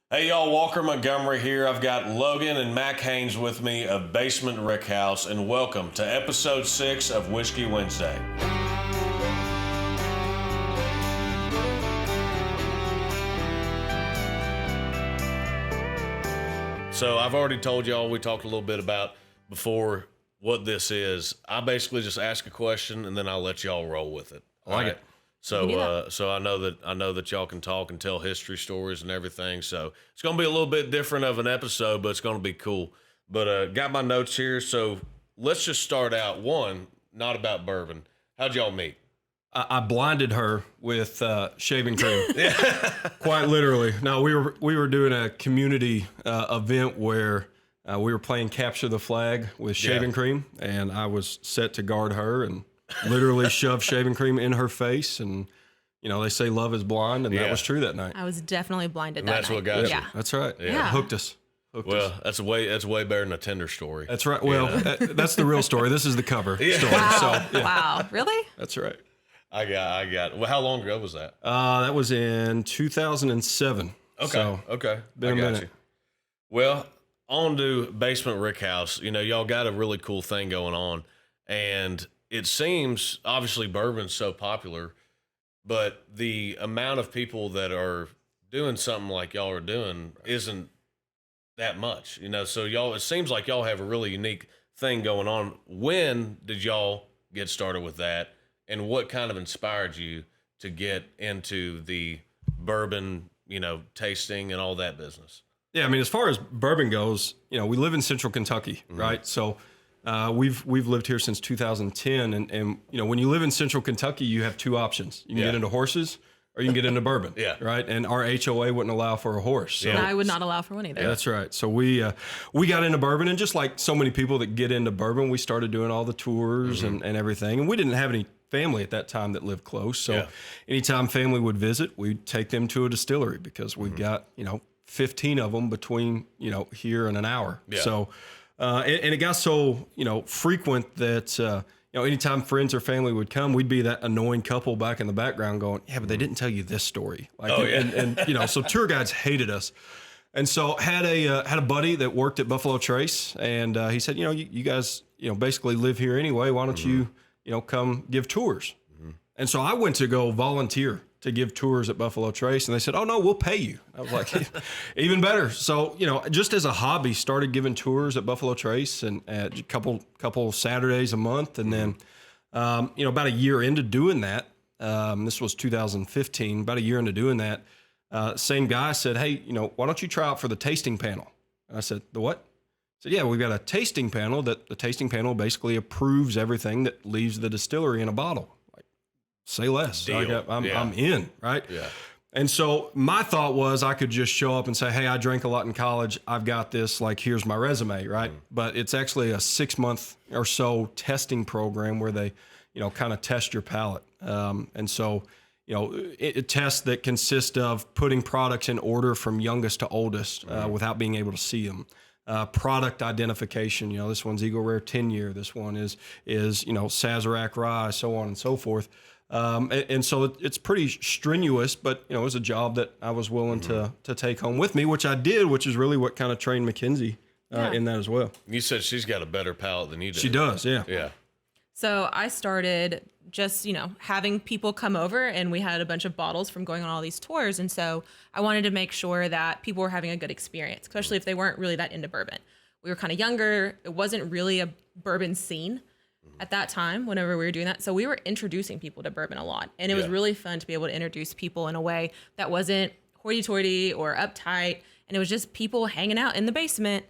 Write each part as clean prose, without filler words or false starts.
Hey y'all, Walker Montgomery here. I've got Logan and Mac Haynes with me of Basement Rickhouse, and welcome to episode 6 of Whiskey Wednesday. So I've already told y'all, we talked a little bit about before what this is. I basically just ask a question and then I'll let y'all roll with it. I like it. So I know that y'all can talk and tell history stories and everything. So it's gonna be a little bit different of an episode, but it's gonna be cool. But got my notes here. So let's just start out. One, not about bourbon. How'd y'all meet? I blinded her with shaving cream. Quite literally. No, we were doing a community event where we were playing capture the flag with shaving cream, and I was set to guard her and literally shoved shaving cream in her face. And you know, they say love is blind, and that was true that night. I was definitely blinded that That's night. what got you. Yeah. That's right. Yeah. Hooked us. Well, that's way better than a Tinder story. That's right. Well, that's the real story. This is the cover story. Wow. So, Wow. Really? that's right. I got. Well, how long ago was that? That was in 2007. Okay. So, Okay. been a I got minute. you. Well, on to Basement Rickhouse. You know, y'all got a really cool thing going on, and it seems obviously bourbon's so popular, but the amount of people that are doing something like y'all are doing isn't that much. You know, so y'all, it seems like y'all have a really unique thing going on. When did y'all get started with that, and what kind of inspired you to get into the bourbon, you know, tasting and all that business? Yeah, I mean, as far as bourbon goes, you know, we live in Central Kentucky, right? So we've lived here since 2010, and you know, when you live in Central Kentucky, you have two options: you can get into horses, or you can get into bourbon. Right. And our HOA wouldn't allow for a horse. So And I would not allow for one either. that's right. So we got into bourbon, and just like so many people that get into bourbon, we started doing all the tours and everything. And we didn't have any family at that time that lived close. So anytime family would visit, we'd take them to a distillery because we've got, you know, 15 of them between, you know, here and an hour. So, and it got so, you know, frequent that, you know, anytime friends or family would come, we'd be that annoying couple back in the background going, yeah, but they didn't tell you this story. Like, and you know, so tour guides hated us. And so had a buddy that worked at Buffalo Trace, and he said, you know, you guys, you know, basically live here anyway. Why don't you know, come give tours? And so I went to go volunteer to give tours at Buffalo Trace, and they said, oh no, we'll pay you. I was like, even better. So, you know, just as a hobby, started giving tours at Buffalo Trace and a couple Saturdays a month. And then, you know, about a year into doing that, this was 2015, about a year into doing that, same guy said, hey, you know, why don't you try out for the tasting panel? And I said, the what? He said, yeah, we've got a tasting panel that the tasting panel basically approves everything that leaves the distillery in a bottle. Like, say less. I'm in, right? Yeah. And so my thought was I could just show up and say, hey, I drank a lot in college. I've got this, like, here's my resume, right? But it's actually a 6-month or so testing program where they, you know, kind of test your palate. And so, you know, a test that consists of putting products in order from youngest to oldest without being able to see them. Product identification, you know, this one's Eagle Rare 10-year, this one is you know, Sazerac Rye, so on and so forth. And so it's pretty strenuous, but, you know, it was a job that I was willing to take home with me, which I did, which is really what kind of trained Mackenzie in that as well. You said she's got a better palate than you do. She does, yeah. Yeah. So I started just, you know, having people come over, and we had a bunch of bottles from going on all these tours. And so I wanted to make sure that people were having a good experience, especially if they weren't really that into bourbon. We were kind of younger. It wasn't really a bourbon scene at that time whenever we were doing that. So we were introducing people to bourbon a lot. And it was really fun to be able to introduce people in a way that wasn't hoity-toity or uptight. And it was just people hanging out in the basement,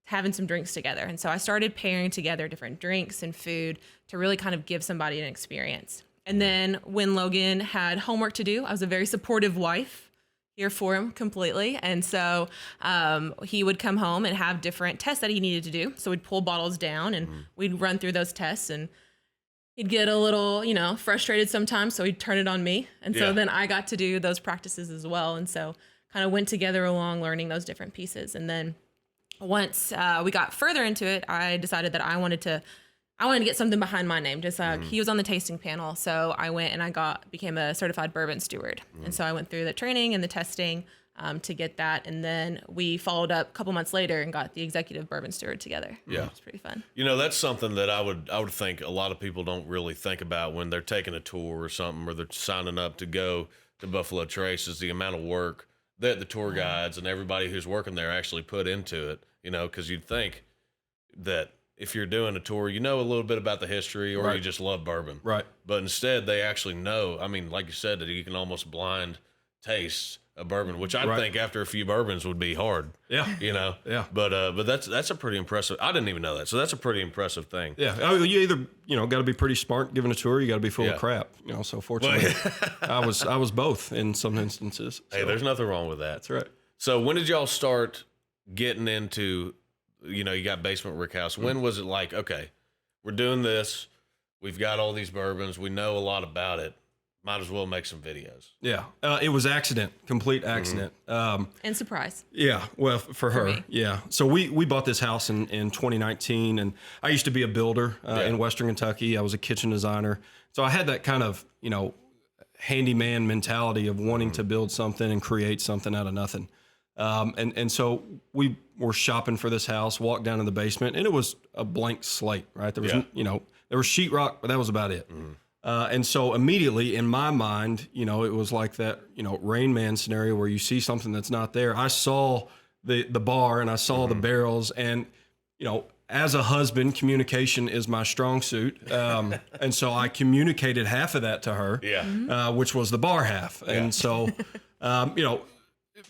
having some drinks together. And so I started pairing together different drinks and food to really kind of give somebody an experience. And then when Logan had homework to do, I was a very supportive wife, here for him completely. And so he would come home and have different tests that he needed to do. So we'd pull bottles down and we'd run through those tests, and he'd get a little, you know, frustrated sometimes. So he'd turn it on me. And so then I got to do those practices as well. And so kind of went together along learning those different pieces. And then once we got further into it, I decided that I wanted to get something behind my name. Just he was on the tasting panel, so I went and became a certified bourbon steward. And so I went through the training and the testing to get that. And then we followed up a couple months later and got the executive bourbon steward together. Yeah. It's pretty fun. That's something that I would think a lot of people don't really think about when they're taking a tour or something, or they're signing up to go to Buffalo Trace, is the amount of work that the tour guides and everybody who's working there actually put into it, because you'd think that if you're doing a tour, a little bit about the history, or you just love bourbon. Right. But instead, they actually know. I mean, like you said, that you can almost blind taste a bourbon, which I think after a few bourbons would be hard. Yeah. Yeah. But that's a pretty impressive. I didn't even know that. So that's a pretty impressive thing. Yeah. You either, got to be pretty smart giving a tour, you got to be full of crap, so fortunately I was both in some instances. So. Hey, there's nothing wrong with that. That's right. So when did y'all start getting into, you got Basement Rickhouse? When was it like, okay, we're doing this, we've got all these bourbons, we know a lot about it, might as well make some videos? Yeah. It was complete accident. And surprise. Yeah. Well, for her. me. Yeah. So we bought this house in 2019, and I used to be a builder in Western Kentucky. I was a kitchen designer. So I had that kind of, handyman mentality of wanting to build something and create something out of nothing. And so we were shopping for this house, walked down in the basement, and it was a blank slate, right? There was, there was sheetrock, but that was about it. And so immediately in my mind, it was like that, Rain Man scenario where you see something that's not there. I saw the bar and I saw the barrels, and, as a husband, communication is my strong suit. And so I communicated half of that to her, which was the bar half. And so,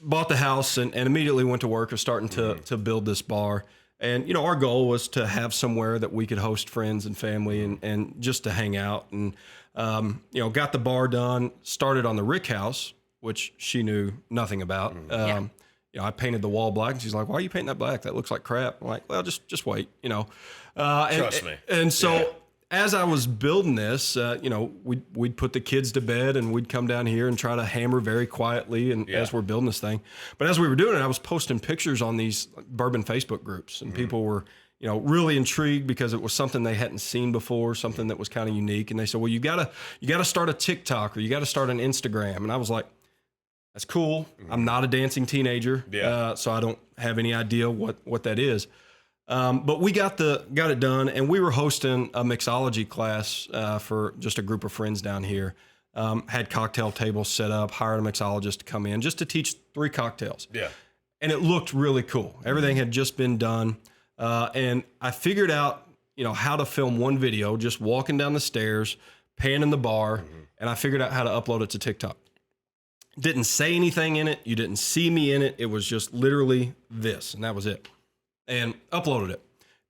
bought the house and immediately went to work of starting to build this bar. And, our goal was to have somewhere that we could host friends and family and just to hang out. And, got the bar done, started on the Rickhouse, which she knew nothing about. I painted the wall black, and she's like, "Why are you painting that black? That looks like crap." I'm like, "Well, just wait, Trust me. And so as I was building this, we'd put the kids to bed, and we'd come down here and try to hammer very quietly, and as we're building this thing. But as we were doing it, I was posting pictures on these bourbon Facebook groups, and people were, really intrigued because it was something they hadn't seen before, something that was kind of unique. And they said, "Well, you gotta start a TikTok, or you gotta start an Instagram." And I was like, "That's cool. I'm not a dancing teenager, so I don't have any idea what that is." But we got it done, and we were hosting a mixology class for just a group of friends down here. Had cocktail tables set up, hired a mixologist to come in just to teach 3 cocktails. Yeah. And it looked really cool. Everything had just been done. And I figured out, how to film one video, just walking down the stairs, panning the bar, and I figured out how to upload it to TikTok. Didn't say anything in it. You didn't see me in it. It was just literally this, and that was it. And uploaded it.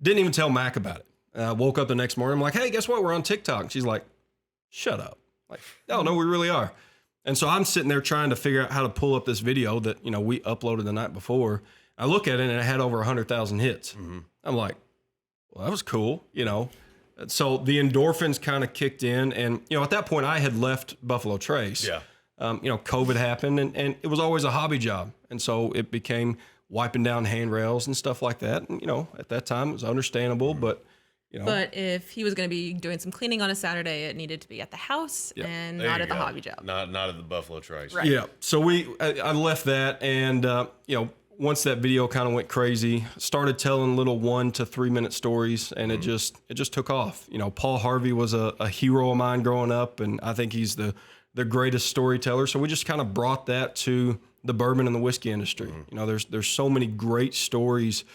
Didn't even tell Mac about it. Woke up the next morning. I'm like, "Hey, guess what? We're on TikTok." And she's like, "Shut up." Like, "Oh, no, we really are." And so I'm sitting there trying to figure out how to pull up this video that, we uploaded the night before. I look at it, and it had over 100,000 hits. I'm like, "Well, that was cool," So the endorphins kind of kicked in. And, at that point, I had left Buffalo Trace. Yeah. COVID happened, and it was always a hobby job. And so it became wiping down handrails and stuff like that. And, at that time it was understandable, but, But if he was going to be doing some cleaning on a Saturday, it needed to be at the house and There not you at the go. hobby job. Not at the Buffalo Trace. Right. yeah. So I left that, and, once that video kind of went crazy, started telling little 1 to 3 minute stories, and it just took off. Paul Harvey was a hero of mine growing up, and I think he's the greatest storyteller. So we just kind of brought that to the bourbon and the whiskey industry. There's so many great stories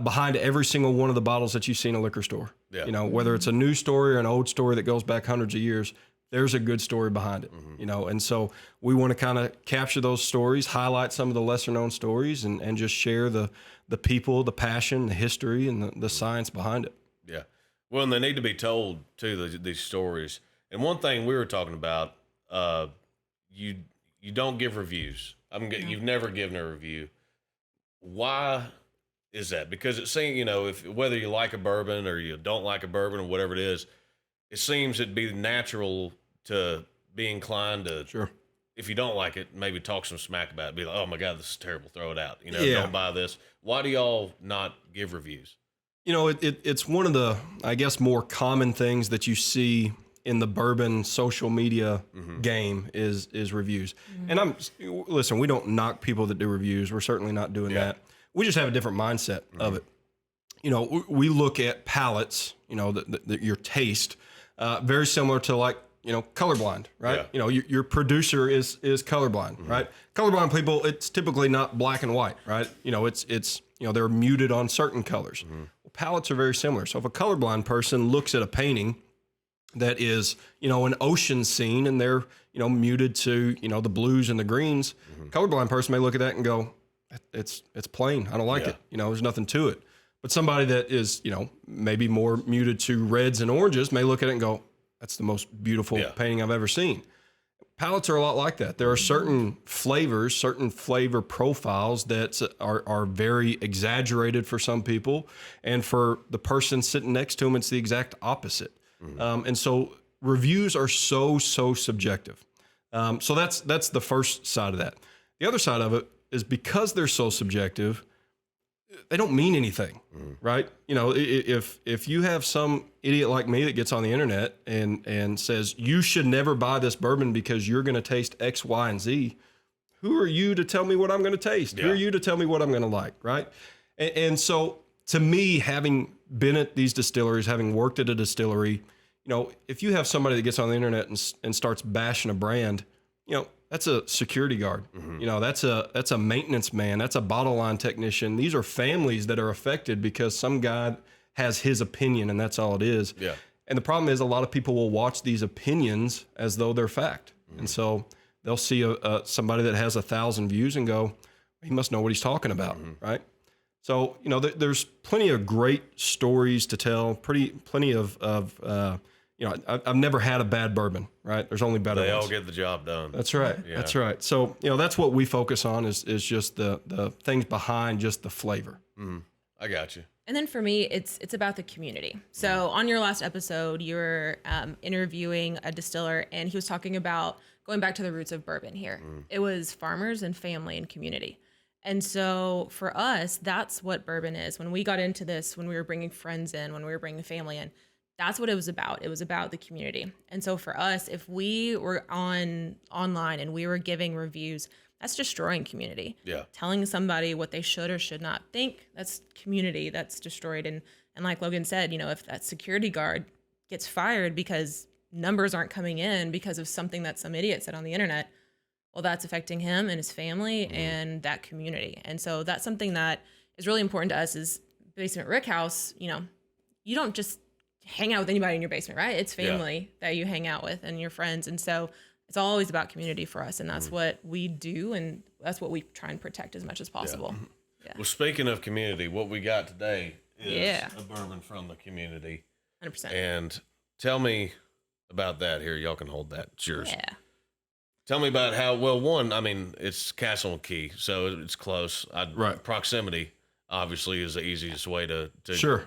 behind every single one of the bottles that you see in a liquor store. Yeah. Whether it's a new story or an old story that goes back hundreds of years, there's a good story behind it. And so we want to kind of capture those stories, highlight some of the lesser known stories, and just share the people, the passion, the history, and the science behind it. Yeah. Well, and they need to be told too, these stories. And one thing we were talking about, you don't give reviews. You've never given a review. Why is that? Because it seems, if whether you like a bourbon or you don't like a bourbon or whatever it is, it seems it'd be natural to be inclined to, Sure. if you don't like it, maybe talk some smack about it. Be like, "Oh my God, this is terrible. Throw it out. Yeah. Don't buy this." Why do y'all not give reviews? It's one of the, I guess, more common things that you see in the bourbon social media game is reviews. And listen, we don't knock people that do reviews. We're certainly not doing that. We just have a different mindset of it. You know, we look at palates, you know, your taste, very similar to like, you know, colorblind, right? Yeah. You know, your producer is colorblind, right? Colorblind people, it's typically not black and white, right? You know, it's you know, they're muted on certain colors. Well, palettes are very similar. So if a colorblind person looks at a painting that is, you know, an ocean scene and they're, you know, muted to, you know, the blues and the greens, colorblind person may look at that and go, it's plain. I don't like it. You know, there's nothing to it. But somebody that is, you know, maybe more muted to reds and oranges may look at it and go, that's the most beautiful painting I've ever seen. Palettes are a lot like that. There are certain flavors, certain flavor profiles that are very exaggerated for some people. And for the person sitting next to them, it's the exact opposite. And so reviews are so subjective. So that's the first side of that. The other side of it is because they're so subjective, they don't mean anything, right? You know, if you have some idiot like me that gets on the internet and says, you should never buy this bourbon because you're going to taste X, Y, and Z, who are you to tell me what I'm going to taste? Who are you to tell me what I'm going to like, right? And so to me, having been at these distilleries, having worked at a distillery, you know, if you have somebody that gets on the internet and starts bashing a brand, you know, that's a security guard. You know, that's a maintenance man. That's a bottle line technician. These are families that are affected because some guy has his opinion and that's all it is. Yeah. And the problem is a lot of people will watch these opinions as though they're fact. And so they'll see somebody that has 1,000 views and go, he must know what he's talking about, right? So, you know, there's plenty of great stories to tell, plenty of you know, I've never had a bad bourbon, right? There's only better ones. They all get the job done. That's right. Yeah. That's right. So, you know, that's what we focus on is just the things behind just the flavor. I got you. And then for me, it's about the community. So on your last episode, you were interviewing a distiller, and he was talking about going back to the roots of bourbon here. It was farmers and family and community. And so for us, that's what bourbon is. When we got into this, when we were bringing friends in, when we were bringing family in, that's what it was about. It was about the community. And so for us, if we were online and we were giving reviews, that's destroying community. Yeah. Telling somebody what they should or should not think, that's community that's destroyed. And like Logan said, you know, if that security guard gets fired because numbers aren't coming in because of something that some idiot said on the internet, well, that's affecting him and his family and that community. And so that's something that is really important to us is Basement Rickhouse. You know, you don't just hang out with anybody in your basement, right? It's family that you hang out with and your friends. And so it's always about community for us. And that's what we do. And that's what we try and protect as much as possible. Yeah. Well, speaking of community, what we got today is a bourbon from the community. 100%. And tell me about that here. Y'all can hold that. It's yours. Yeah. Tell me about how, well, one, I mean, it's Castle and Key, so it's close. Right. Proximity obviously is the easiest way to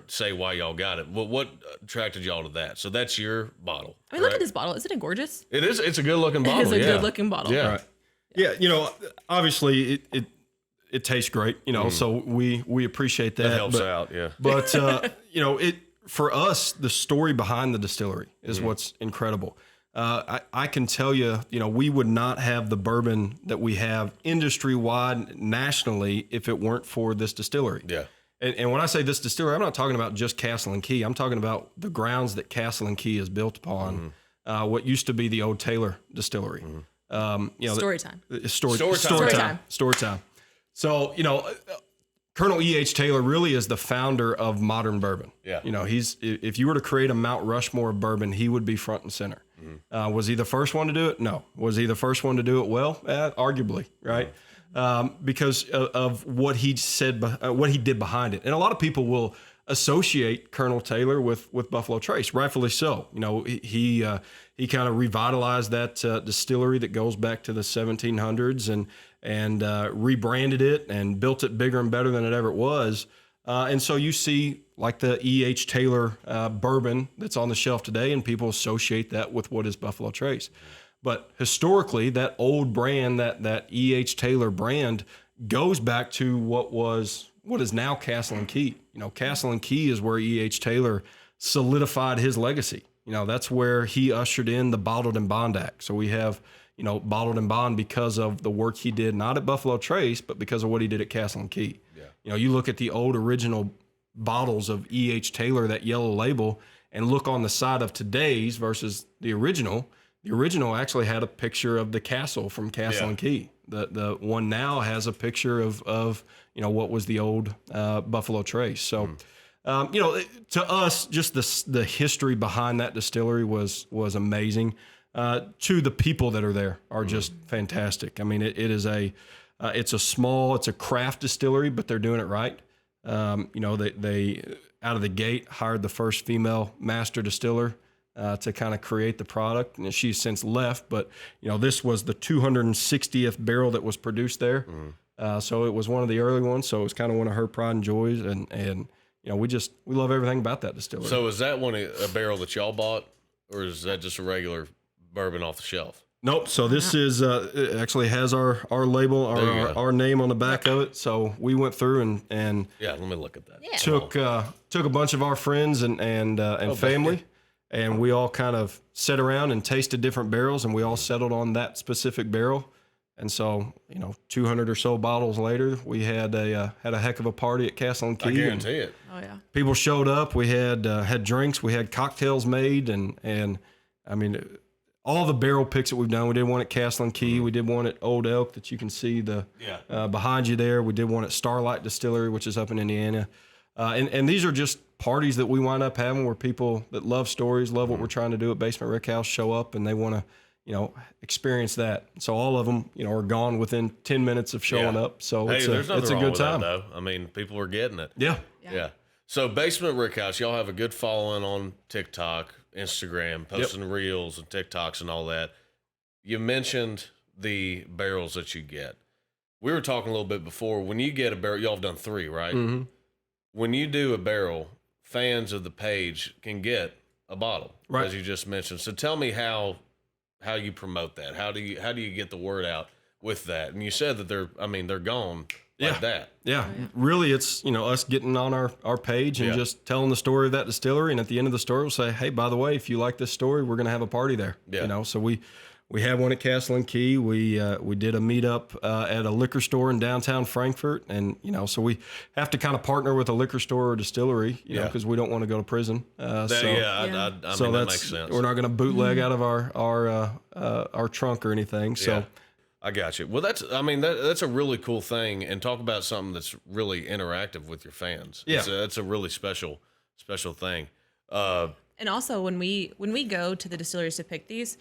say why y'all got it. What attracted y'all to that? So that's your bottle. I mean, look at this bottle. Isn't it gorgeous? It is. It's a good looking bottle. It is a good looking bottle. Yeah. Right. Yeah. You know, obviously it tastes great, you know, so we appreciate that. That helps out. Yeah. But, you know, for us, the story behind the distillery is what's incredible. I can tell you, you know, we would not have the bourbon that we have industry-wide nationally if it weren't for this distillery. Yeah. And when I say this distillery, I'm not talking about just Castle and Key. I'm talking about the grounds that Castle and Key is built upon, what used to be the old Taylor distillery. You know, Story time. Story time. So, you know, Colonel E.H. Taylor really is the founder of modern bourbon. Yeah. You know, if you were to create a Mount Rushmore of bourbon, he would be front and center. Was he the first one to do it? No. Was he the first one to do it well? Arguably, right? Because of what he said, what he did behind it. And a lot of people will associate Colonel Taylor with Buffalo Trace, rightfully so. You know, he kind of revitalized that distillery that goes back to the 1700s and rebranded it and built it bigger and better than it ever was. And so you see like the E.H. Taylor bourbon that's on the shelf today, and people associate that with what is Buffalo Trace. But historically, that old brand, that E.H. Taylor brand, goes back to what is now Castle and Key. You know, Castle and Key is where E.H. Taylor solidified his legacy. that's where he ushered in the Bottled and Bond Act. So we have, Bottled and Bond because of the work he did, not at Buffalo Trace, but because of what he did at Castle and Key. Yeah. You look at the old original bottles of E.H. Taylor, that yellow label, and look on the side of today's versus the original. The original actually had a picture of the castle from Castle and Key. The one now has a picture of what was the old Buffalo Trace. So, to us, just the history behind that distillery was amazing. To the people that are there are just fantastic. I mean, it's a craft distillery, but they're doing it right. They out of the gate hired the first female master distiller to kind of create the product, and she's since left. But this was the 260th barrel that was produced there, so it was one of the early ones. So it was kind of one of her pride and joys, and we love everything about that distillery. So is that a barrel that y'all bought, or is that just a regular bourbon off the shelf? Nope. So this is it actually has our label, our name on the back of it. So we went through and yeah, let me look at that. Yeah. Took a bunch of our friends and family, and we all kind of sat around and tasted different barrels, and we all settled on that specific barrel. And so 200 or so bottles later, we had a heck of a party at Castle and Key. I guarantee it. Oh yeah. People showed up. We had drinks. We had cocktails made, and I mean, all the barrel picks that we've done. We did one at Castle and Key. We did one at Old Elk that you can see behind you there. We did one at Starlight Distillery, which is up in Indiana. And these are just parties that we wind up having where people that love stories, love what we're trying to do at Basement Rickhouse show up, and they want to, experience that. So all of them, are gone within 10 minutes of showing up. So it's a good time. Though. I mean, people are getting it. Yeah. So Basement Rickhouse, y'all have a good following on TikTok, Instagram, posting reels and TikToks and all that. You mentioned the barrels that you get. We were talking a little bit before. When you get a barrel, y'all have done 3, right? Mm-hmm. When you do a barrel, fans of the page can get a bottle, right, as you just mentioned. So tell me how you promote that. How do you get the word out with that? And you said that they're gone like that. Yeah. Really, it's, us getting on our page and just telling the story of that distillery. And at the end of the story, we'll say, hey, by the way, if you like this story, we're going to have a party there. Yeah. So we had one at Castle and Key. We did a meetup at a liquor store in downtown Frankfurt. And, so we have to kind of partner with a liquor store or distillery, because we don't want to go to prison. I mean, that makes sense. We're not going to bootleg out of our trunk or anything. So. Yeah. I got you. Well, that's a really cool thing, and talk about something that's really interactive with your fans. Yeah, that's a really special thing. And also when we go to the distilleries to pick these,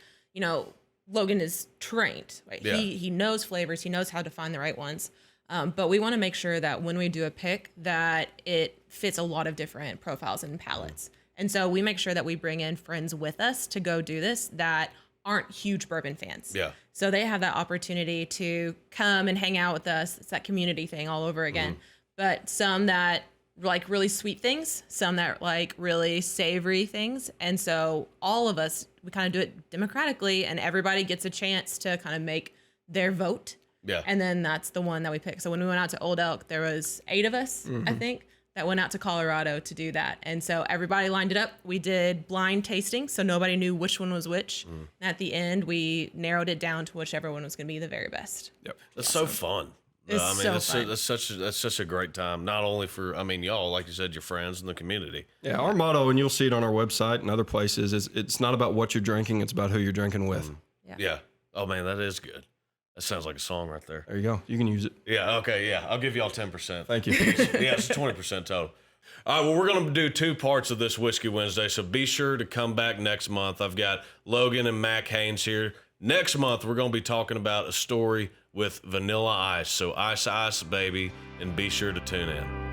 Logan is trained, right? Yeah. He knows flavors, he knows how to find the right ones. But we want to make sure that when we do a pick, that it fits a lot of different profiles and palates. And so we make sure that we bring in friends with us to go do this that aren't huge bourbon fans. Yeah. So they have that opportunity to come and hang out with us. It's that community thing all over again. Mm-hmm. But some that like really sweet things, some that like really savory things. And so all of us, we kind of do it democratically, and everybody gets a chance to kind of make their vote. Yeah. And then that's the one that we pick. So when we went out to Old Elk, there was 8 of us, I think, that went out to Colorado to do that. And so everybody lined it up. We did blind tasting, so nobody knew which one was which. And at the end, we narrowed it down to whichever one was going to be the very best. Yep. That's so fun. It's fun. That's such a great time. Not only for, y'all, like you said, your friends and the community. Yeah, our motto, and you'll see it on our website and other places, is it's not about what you're drinking, it's about who you're drinking with. Yeah. Oh man, that is good. That sounds like a song right there. There you go. You can use it. Yeah. Okay. Yeah. I'll give y'all 10%. Thank you. Yeah, it's 20% total. All right. Well, we're going to do 2 parts of this Whiskey Wednesday, so be sure to come back next month. I've got Logan and Mac Haynes here. Next month, we're going to be talking about a story with Vanilla Ice. So ice, baby, and be sure to tune in.